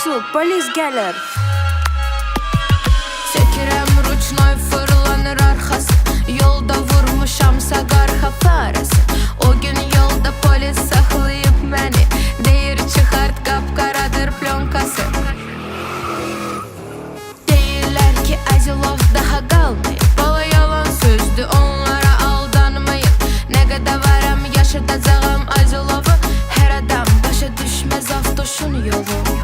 su, polis gelir. Çekirəm ruçnoy, fırlanır arxası. Yolda vurmuşam Sagarxa farası. O gün yolda polis saxlayıb məni. Deyir çıxart, qapqaradır plonkası. Deyirlər ki Azilov daha qalmayıb. Bala yalan sözdü, onlara aldanmayıb. Nə qədər varam yaşadacağım Azilovu. Hər adam başa düşməz avtoşun yolu.